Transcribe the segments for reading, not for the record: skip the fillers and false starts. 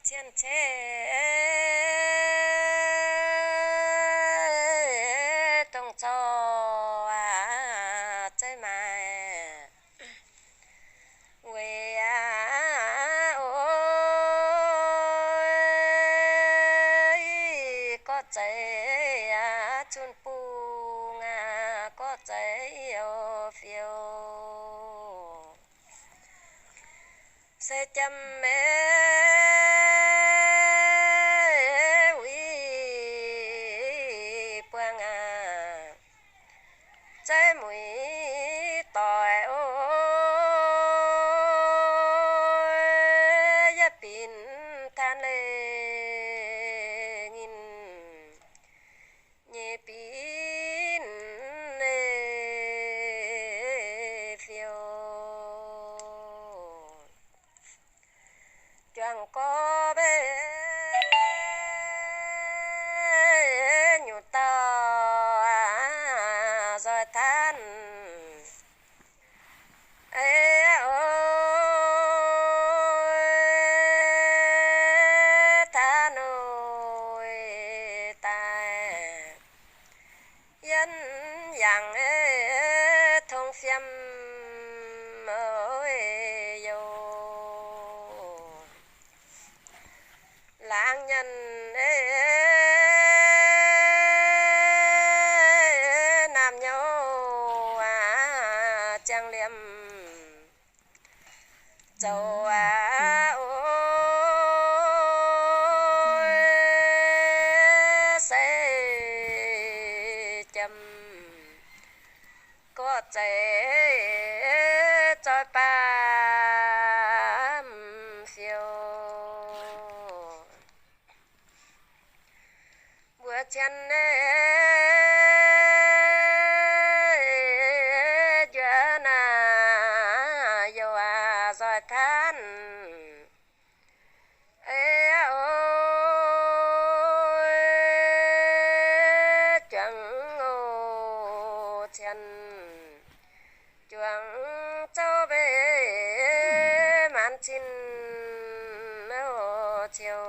thiên thế tông cho chơi mà quê ôi có chơi chun pu có chơi phiêu sẽ chăm mẹ trái mũi tỏi ôi giá pin than lê nghìn nhẹ pin lê phiêu chẳng có bé nhủ tao rồi than ê ôi than ôi tai dân rằng thông phiêm ơi dâu lãng nhân nam nhau trang liêm châu ôi sẽ chầm có chạy cho ba phiêu bữa chân giờ na yêu rồi than ê ôi chẳng ô chân chuang châu về màn chín ô chiều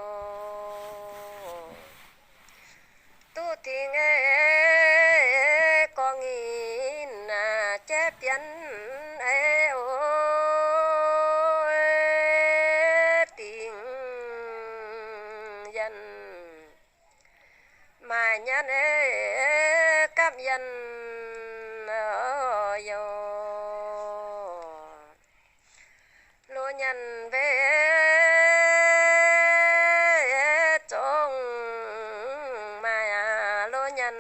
tu thì nghe có nghìn chế biến ôi tình dân mà nhân cắp dân yêu lô nhân về trong mà lô nhân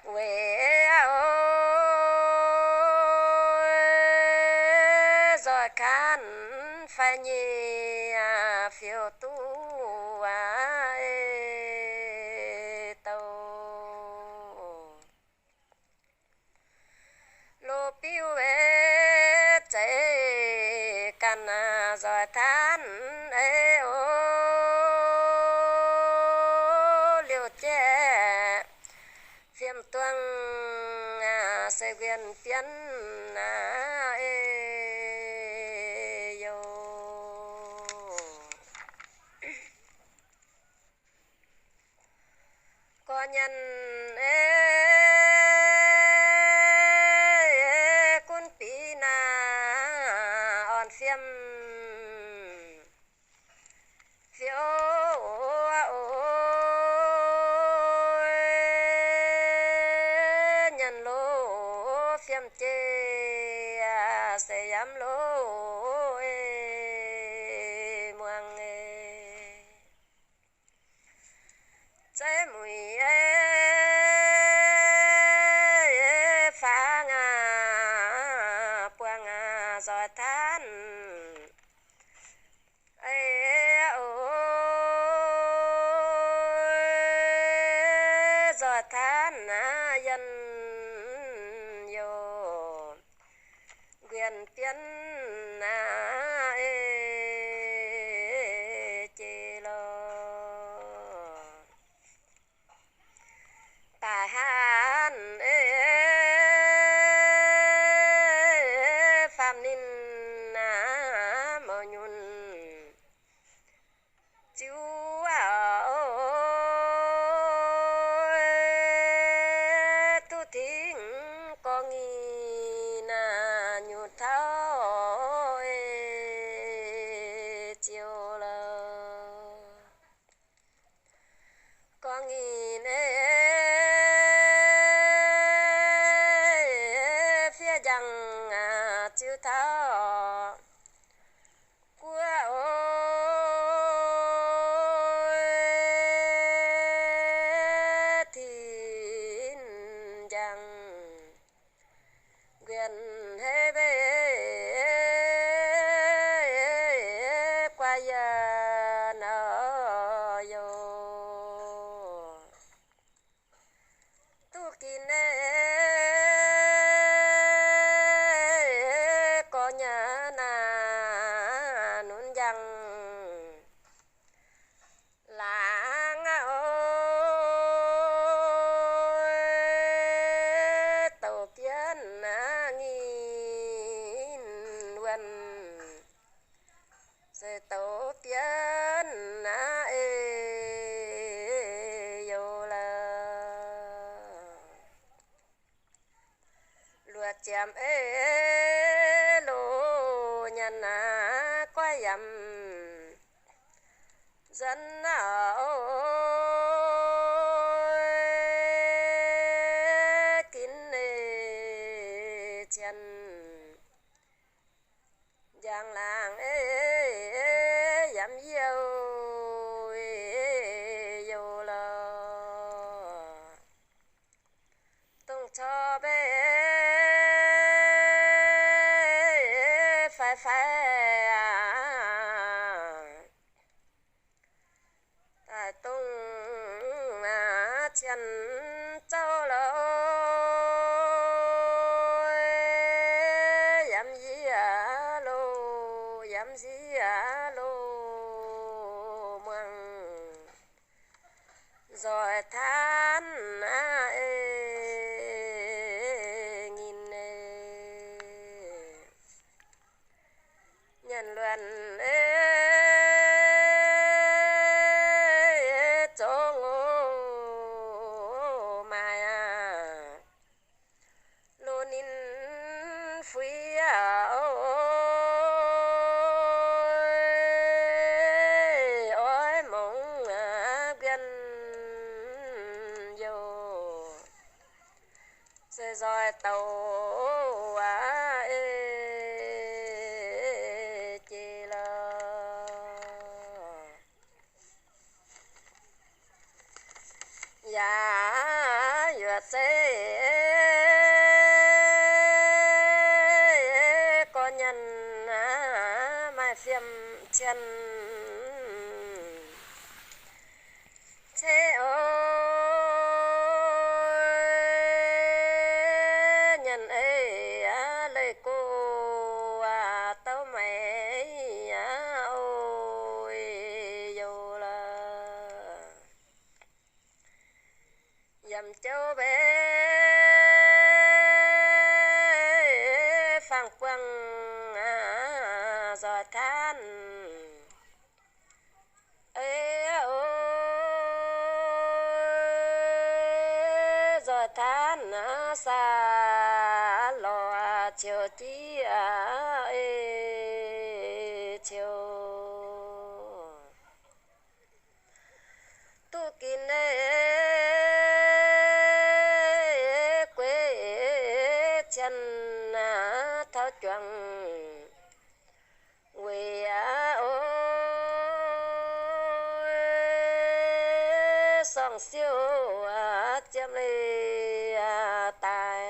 quê ôi rồi khán phải nhì phiêu tu tàu lô piu về chạy căn rồi than ê ô liều che phiêm tuang sẽ quyền tiến ê yo có nhân quân pí on phiêm phiếu ôi nhân lô phiêm chê sẽ dám lô muang trái mùi phá quang rồi than ôi rồi than dân yêu quyền tiến chê lo tài han phạm ninh mơ nhun dằng làng ơi tổ tiên nghìn vần rồi tổ tiên yêu là lúa chém lô nhân qua dầm dân kín chân giang làng dám yêu là tung cho bé phải tại tung chân châu lô dám gì lô măng rồi than nghìn nhân luận chỗ ngô mai lô nín phi ôi mong biên vô rồi tàu chỉ là dạ duyệt sẽ có nhân mai phiêm chân thế ơi nhân ấy lời cô tao mày ôi yêu là dầm châu bé phang quăng giò than giò than xa lò chiều tí chiều tu kín quê chân tháo choàng quê ôi song siêu chém đi tài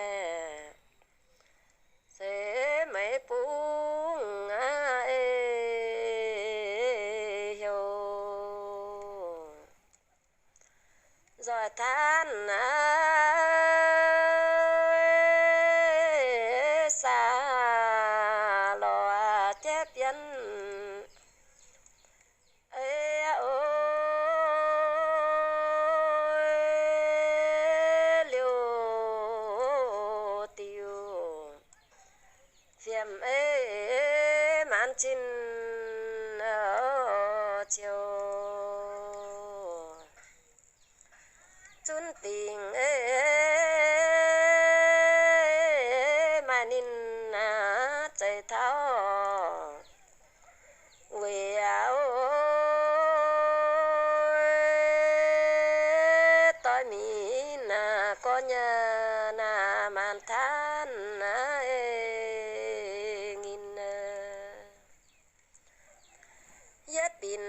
sẽ mấy bung hiểu rồi than xa lò chép nhân ôi liều tiêu phiêm mãn chín chiều chun tình mà nín chạy thao quê tôi mi có nhà màn than nghìn yết pin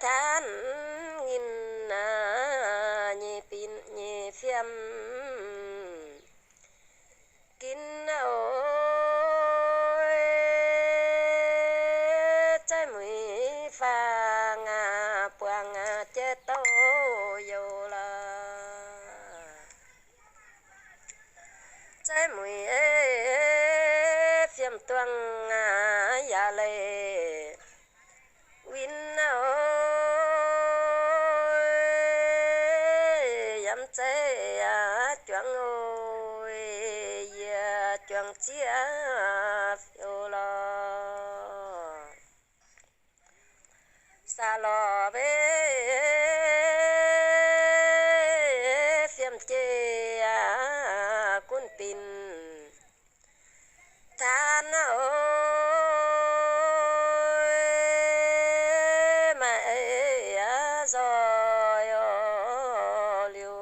than nghìn nhị pin nhị phiêm kín ôi trái mùi pha quang chết tao yêu là trái mùi phiêm tuang ya lệ chuồng chia phiêu lo xa lò về phiêm chê cún pin than ơi mà rồi liu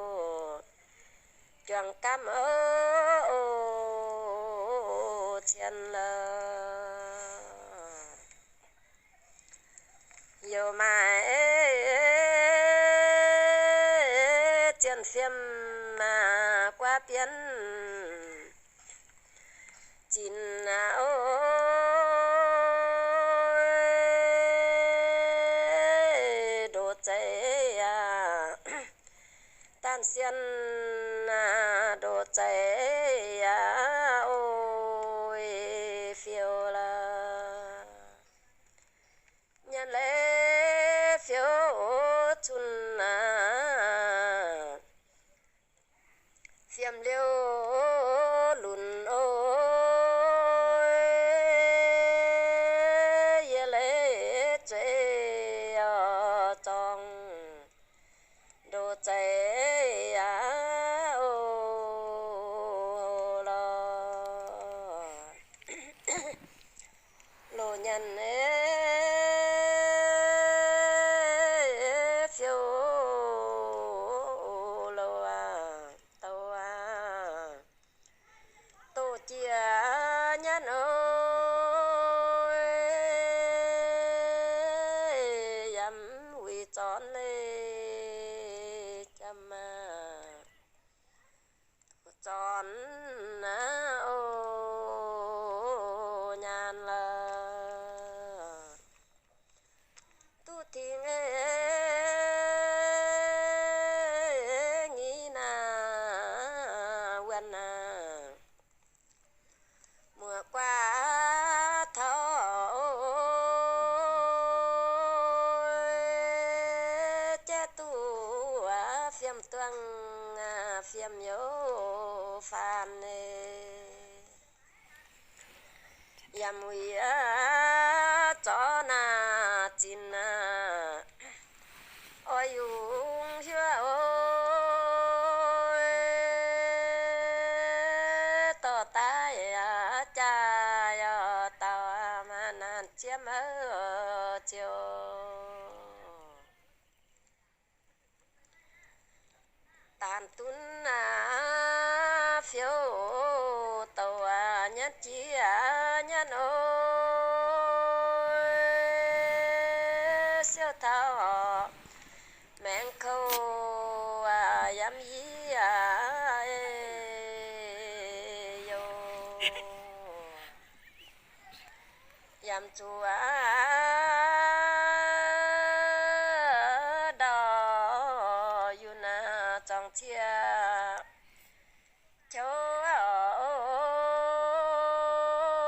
chuồng cam chen lơ yêu mà chen phiêm mà qua biển chín ơi đồ cháy tan xiên đồ cháy ôi phiêu là nhân lễ phiêu chun phiêm liêu lùn ôi ye lễ chơi trong đồ cháy ô lo lô nhân phiêu lô tàu tô chia nhân ơi yếm huy tròn lê chăm tròn ô nhàn là tu thì nghe nghĩ quen mùa qua thọ che tu phiêm tuang phiêm nhớ phan yam huy cho na chín ôi yung hiu ôi to tai cha tao mà nan chiếm ở chiều tàn tún phiếu tàu nhất chi nhân ơi siêu thao họ mẹn câu yam yi yo yam chua đò yuna trong chia châu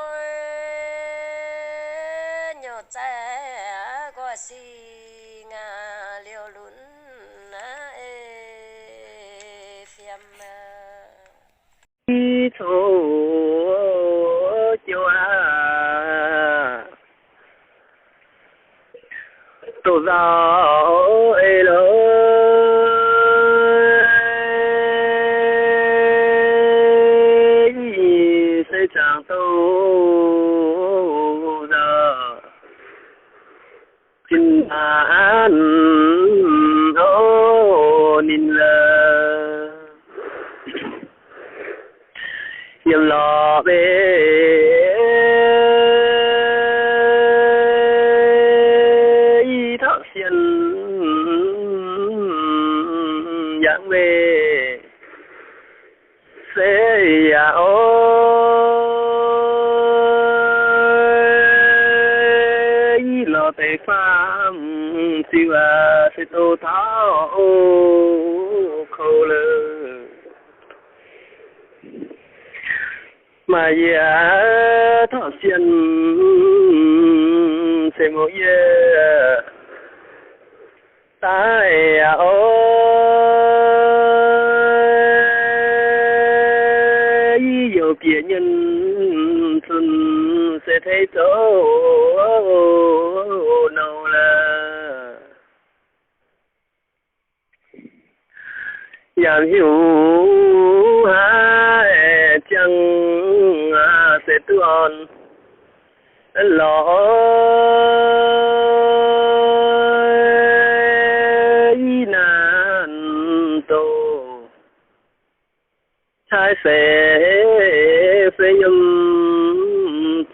ơi nhiều trái có xì ngà liều lún phiêm đi thổ chiều tổ giáo ê lơ sẽ chẳng tô giờ xin an ô nín lơ yếm lò bê thọ xiên yang về sẽ ôi lò tê phàm siêu sẽ tô tháo khâu lơ mà ya thọ xiên sẽ một ye tai ôi yêu biệt nhân số nâu là yang hiểu hai chẳng sẽ tuôn lo nan tô trái sẽ yếm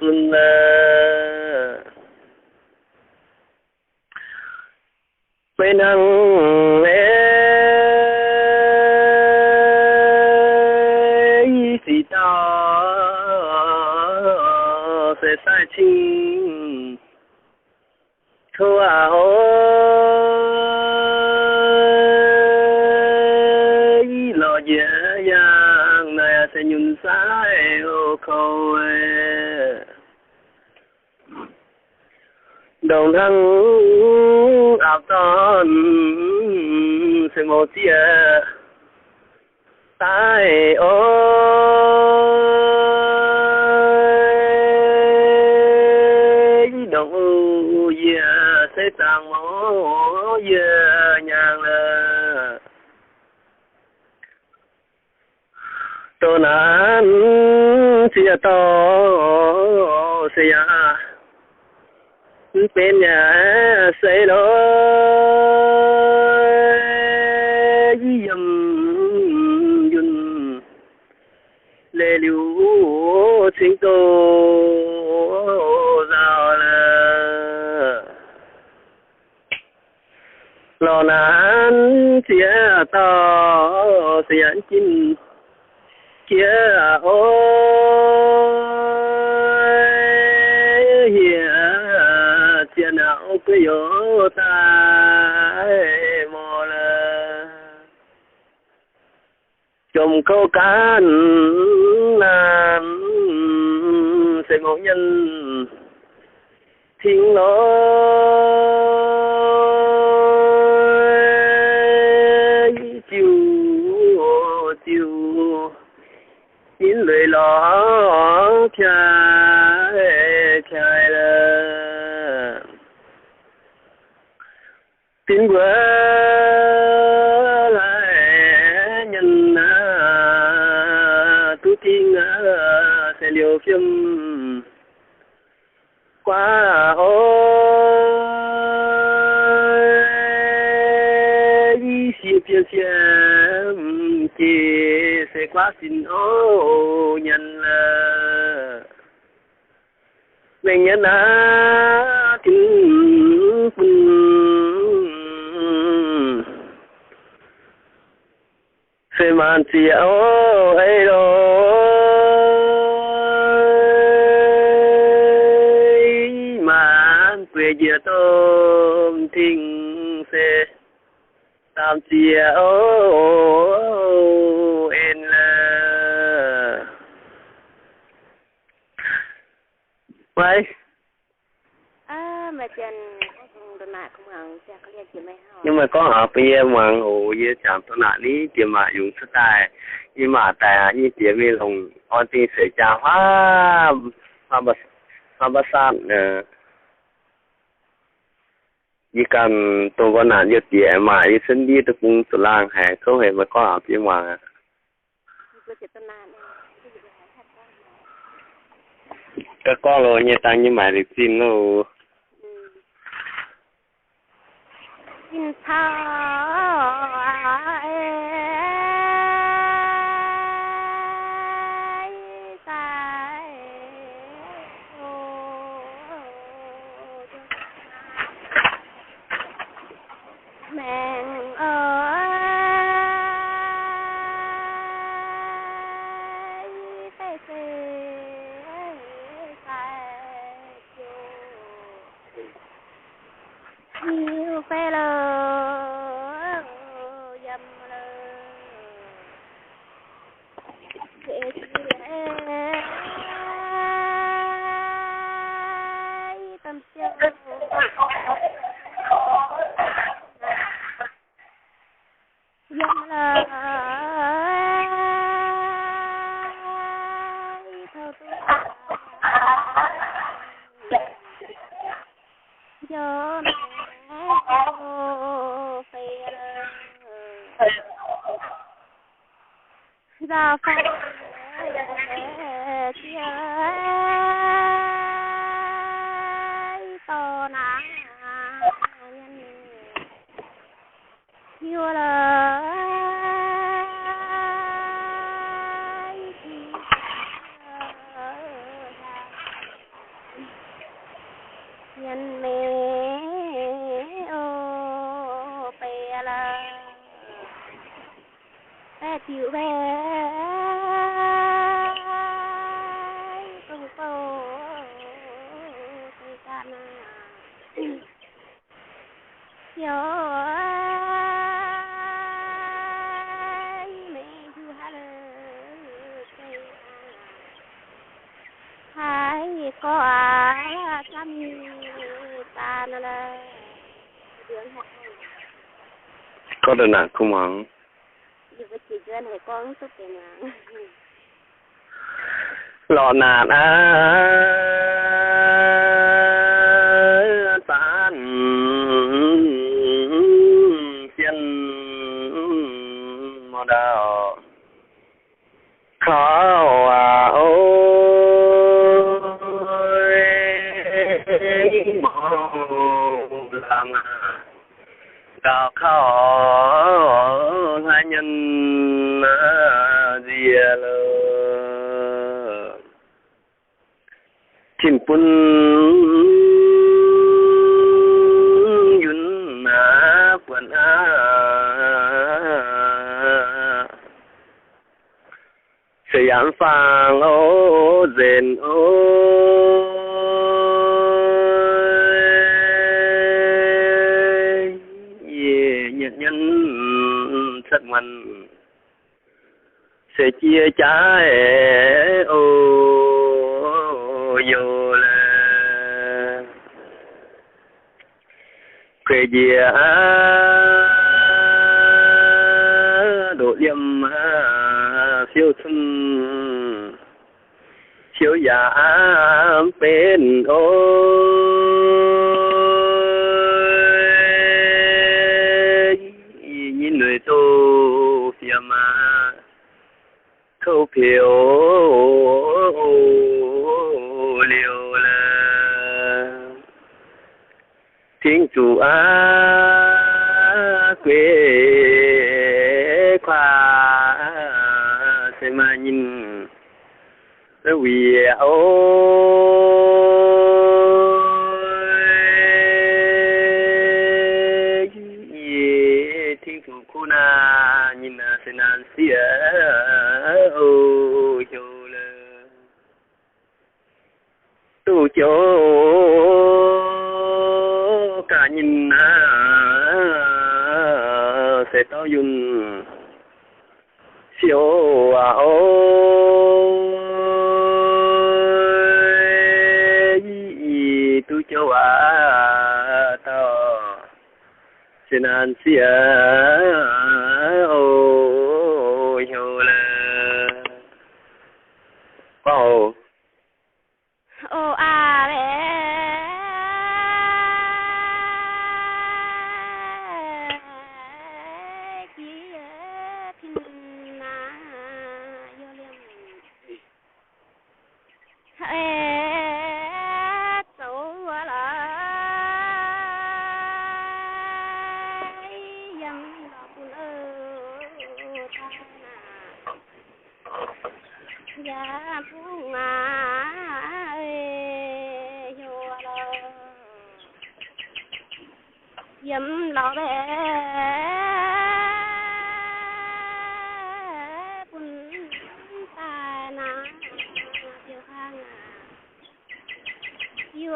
tuôn bên hằng chỉ đó sẽ sai chính thua ôi lo dễ dàng này sẽ nhún sai ô khâu đồng thăng áp ton sẽ một tia tai ôi đồng ye sẽ tàng mô ye nhàng là tô nan chia to sẽ ya bên nhà xây lối dầm dùn lê liu chính tô rào là lò nán chia to xiên chín kia ôi hiền tiền nào cứ yếu tai mò là chồng câu can làm sẽ ngộ nhân thiên lối chiều chiều nhìn lời lo chạy là tiếng quê lại nhân tu tiên sẽ liều phim qua ôi xì phiền xem chỉ sẽ quá xin ô nhân là mình nhân kính sẽ màn chiều ấy rồi màn quê địa tôm thinh sẽ tam chiều em là vậy mà chân đồ nạ không hẳn sẽ có liên chỉ mấy hả nhưng mà có ở phía hoàng hồ với chạm tôi nãy ní tiền mà dùng sức tài nhưng mà tài như tiền về lòng on tin sẽ trả hóa mà sát chỉ cần tôi có nạn như tiền mà như sinh đi tôi cũng tự lang hè không hề mà có ở phía hoàng các con rồi như tăng như mày được xin đâu xin thao mẹ ơi phải nhiều phê lơ dầm lơ để tâm châu dầm lơ thơ tu cho mẹ ô phê ra phải chia to ná nhân yêu lời nhân mê ô bè là bè chịu bè công cô cây ca na yo mẹ du hà lơ cây hai có trăm ta na là đường hạt có đơn nào không mong dù có chỉ gần hay con tốt tiền mà lọ nàn tán xiên mò đào khó ôi mò làm đào khó hai nhân gì lơ chim pun yun quần sẽ ăn phang ô rền ô nhật nhân sắc mạnh sẽ chia trái ô vô là quê dìa độ liêm siêu xuân siêu giả bên ôi nhìn người tô phía mà khâu phiếu liều là thiên chủ quê khoa sẽ mà nhìn vì ôi thiên chủ khu na nhìn sẽ nan xỉa ô châu lơ tu chỗ cả nhìn sẽ to yun siêu ôi tu châu to sẽ nan xỉa ô châu lơ wow ô à bé chỉ thiên na vô liêm số là dân đọc lơ ta na gia phú ngà vô lơ dâm lọ bé bún ta na chiều khang yêu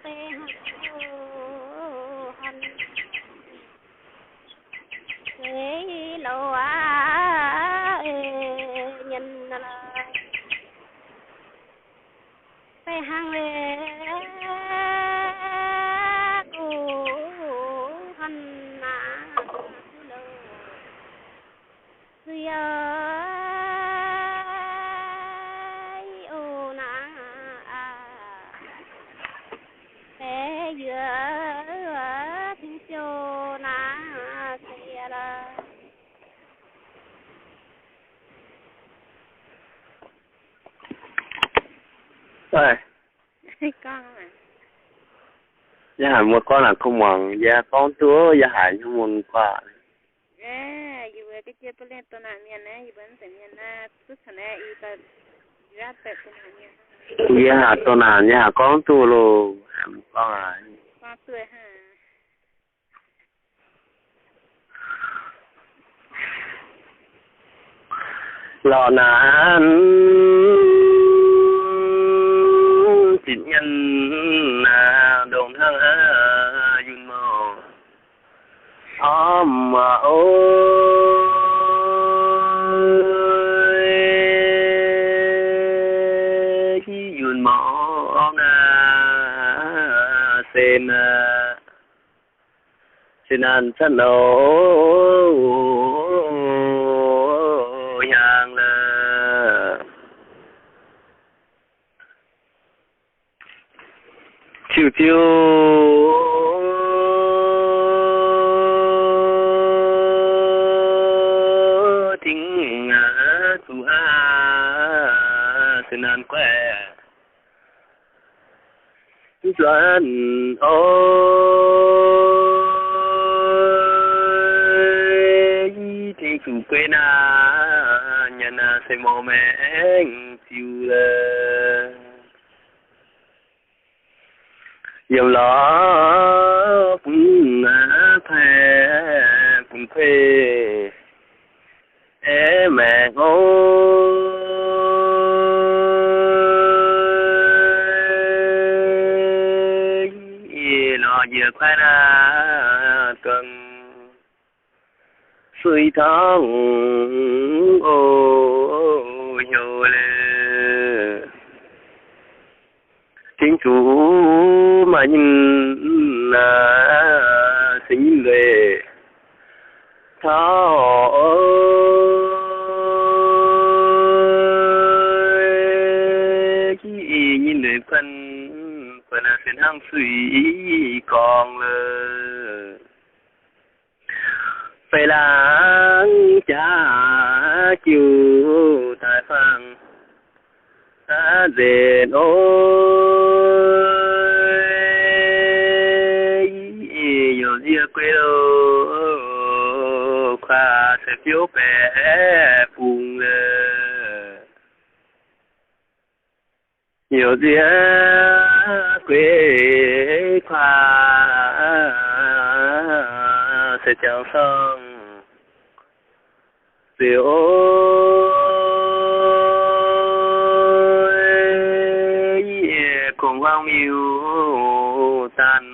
tê hân thế lâu nhân là tê hăng lê hân na lơ ô na Ơi, con mà giá hải một con là không mong, giá con túa, giá hải không mong qua. dù cái chia tôi lên tôi làm miền này, dù vẫn phải miền na, tức là này, y ta ra tệ tôi làm miền. Giá hải tôi làm, giá hải con túa luôn, hải một con à. Con tuổi hả? Lò nàn chính nhân đồng thơ dùn mò mà ôi khi dùn mò sen sen ăn chân hàng là chiều chiều tiếng tu sen ăn quê doan ôi thì chủ quê na nhà na sẽ mò mẹ chiều dầu ló cũng thề cũng thuê mẹ ơi lo giờ khoai na cần suy tháng ô nhiều lệ chính chủ mà nhìn sẽ nhìn về thao khi nhìn về phần là sẽ hăng suy còn lờ phải là cha chiều tại phang ta dền ôi nhiều dia quê đâu khoa sẽ phiếu bé phùng nhiều dia quê khoa sẽ chẳng xong điều cùng bao nhiêu tan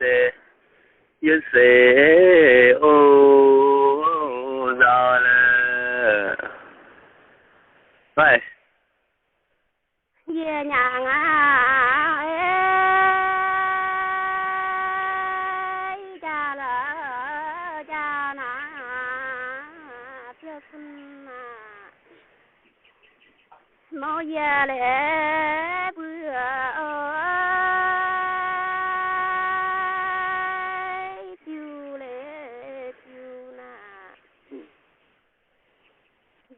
sẽ yên sẽ ô giờ là vậy Về nhà ngà ơi cha là cha na chưa xin mà mau về lẽ bữa ơi chiều lẽ chiều na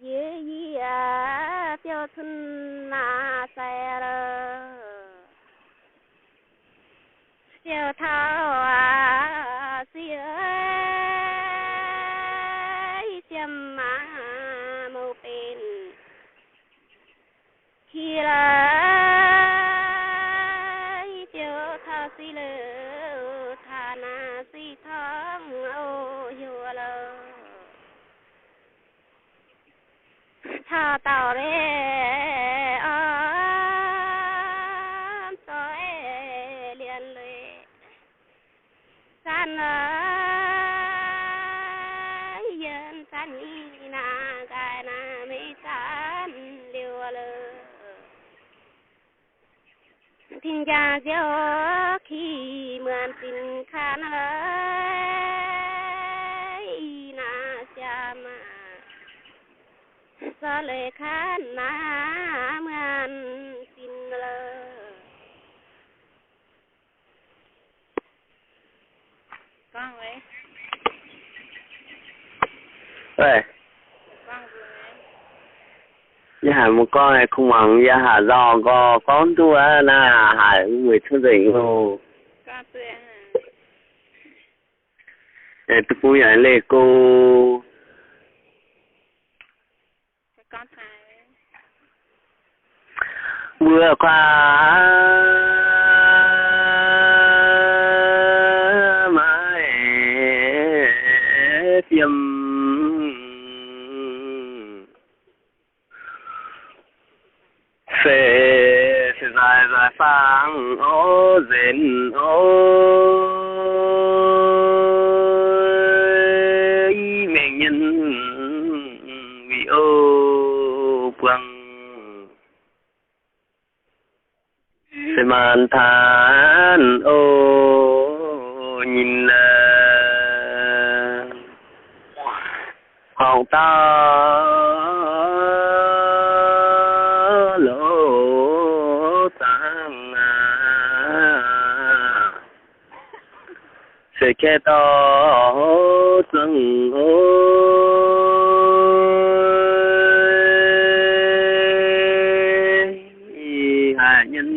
về gì cho xin na xe rồi siêu thao siêu chăm mà màu bên khi lại siêu thao xí lơ thà na xí thong ô hiu lơ thao tàu đấy tôi liền lệ san dân san na gai na mi san liu lơ tin gia diêu khi mượn tin khan ơi na cha mà sao lệ khan na mượn tin lơ con ơi vậy con vừa Giá hà một con này không bằng giá hà do có con tu á là hà người thân tình hồ. Có tươi à. Để tôi cũng nhận lệ cô. Con thái. Vừa qua mãi tiêm sẽ dài dài phang ô dền ô mẹ nhân vì ô quăng sẽ màn than ô nhìn hồng ta lỗ tăng sẽ khe to rừng ôi hạ nhân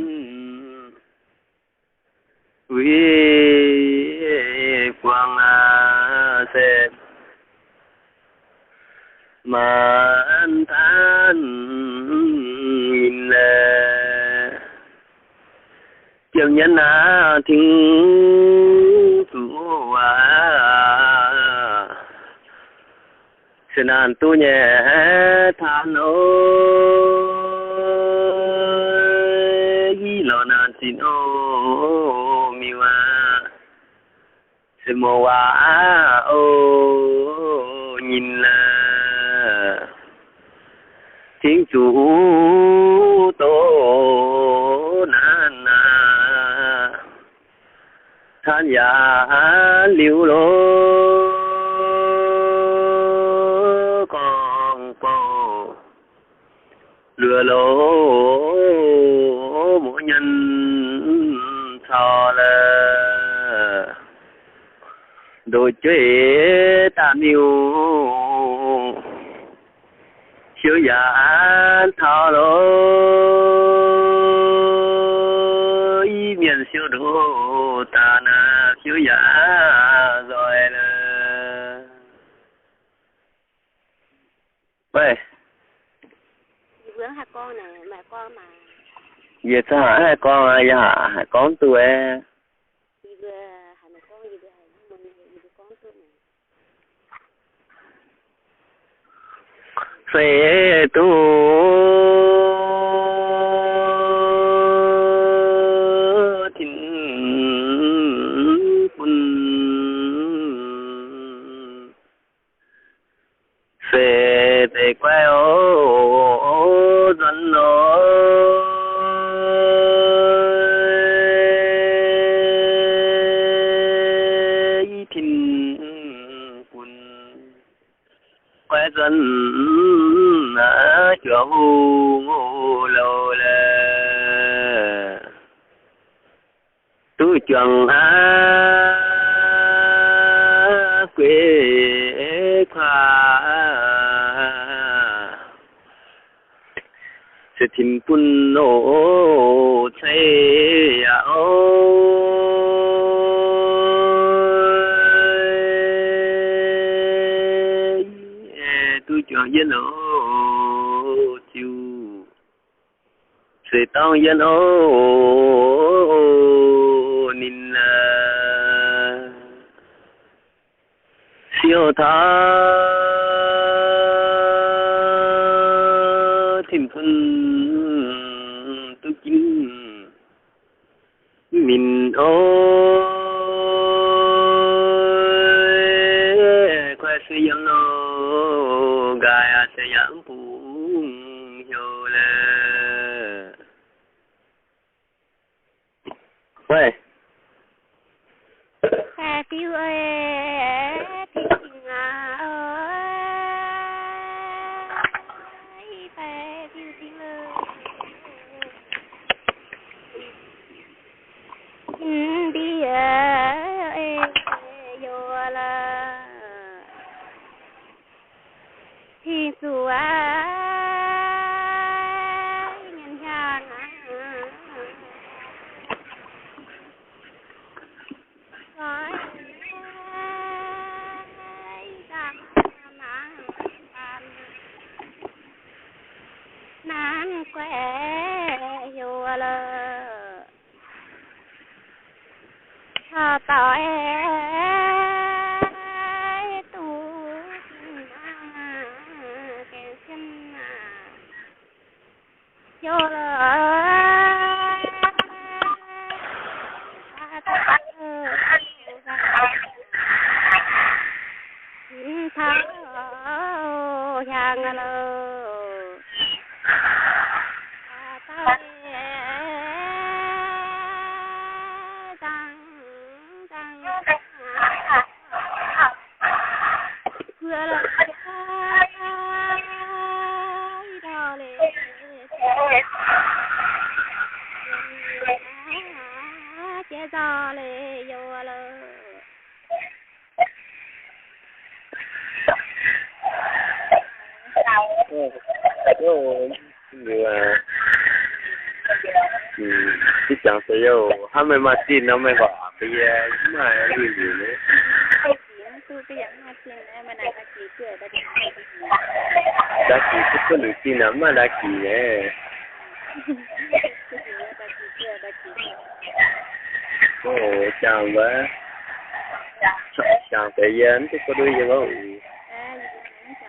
quý quang sẽ mà anh than nhìn chiều nhân thiên thủ sẽ nàn tu nhẹ than ôi lo nàn xin ô miu sẽ mô ô nhìn thiên chủ tổ nan than ya liu lô con po lừa lỗ mỗi nhân thọ là đôi chơi ta miu chiếu giả thọ lối miền siêu đô ta na chiếu giả rồi là vậy Bữa hai con này mẹ con mà giờ sao hả hai con à giờ hai con tôi gì vừa hai mẹ con gì vừa hai mình gì vừa con tôi này sẽ tu thiên quân sẽ để quay ô dân ơi thiên quân quay dân chỗ ngô lâu là tôi chẳng quê khoa sẽ tìm quân nổ cháy tôi chẳng yên ổ chiu sẽ tao yên ổ nín siêu tha thêm phân tôi chính mình ôi khoe sẽ yên ổ gai sẽ养phụ hiểu là喂tiêu ơi tiêu tình à ơi phải tiêu tình ơi đi vô là thì dù tao tu cái chân vô thao hàng lơ tao vừa là đào lệ chế gió lệ vô lơ chứ chẳng phải đâu hắn mới mà tin nó mới bỏ bây giờ mà gì gì nữa tôi cái dạng mà tin mà này là chỉ cười đã chỉ có được tin lắm mà đã chỉ nè ồ chào bé chào thời gian chứ có đôi gì đâu